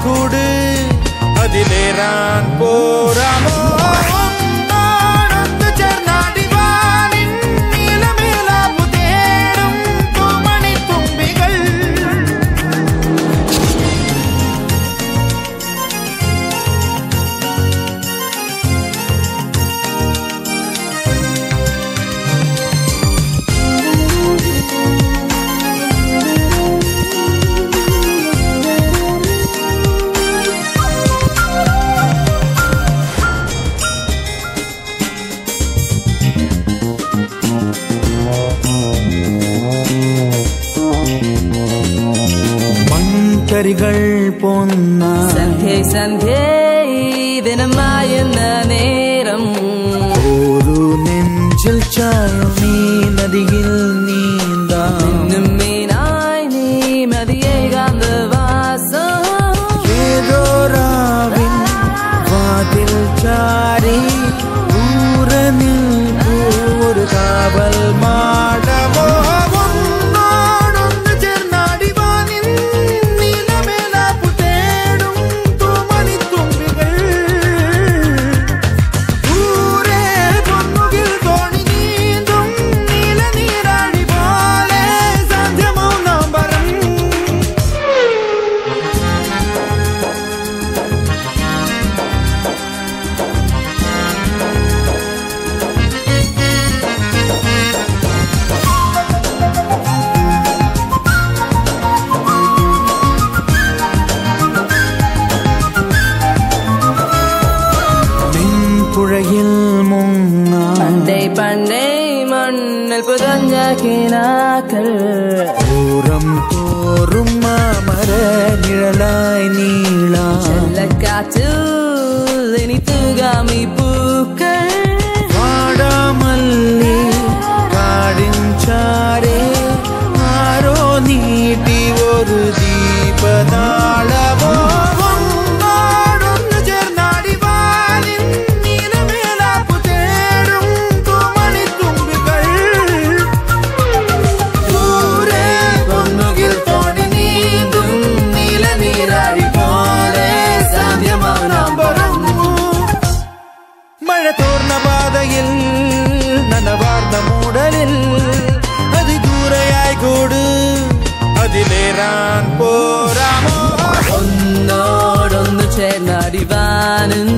കൂട് അതിലേറാൻ പോരാമോ കരികൾ പോന്ന സന്ധ്യ സന്ധ്യ ദിനമായുന്ന നേരം ഒരു നെഞ്ചിൽ ചായോ നീ നദിയിൽ നീന്താം മീനായി നീ മതിയേകാന്ത വാസം ഏതോ രാവിൻ വാതിൽ ചാരി ഊരനിൽ ഒരു കാവൽ മാടമോ പണ്ടേ പണ്ടേ മണ്ണിൽ പുതഞ്ഞ കിനാക്കൾ ദൂരം തോറും മാമര നിഴലായി നീളക്കാറ്റു ഇനി തൂകാമി പൂക്കൾ വാടാമല്ലി കാടിൻ ചാരേ ആരോ നീട്ടി ഒരു ദീപനാളമോ തോർന്ന പാതയിൽ നനവാർന്ന മൂടലിൽ അതിദൂരയായി കൂട് അതിലേറാൻ പോരാമോ ഒന്നോടൊന്നു ചേർന്നടിവാനും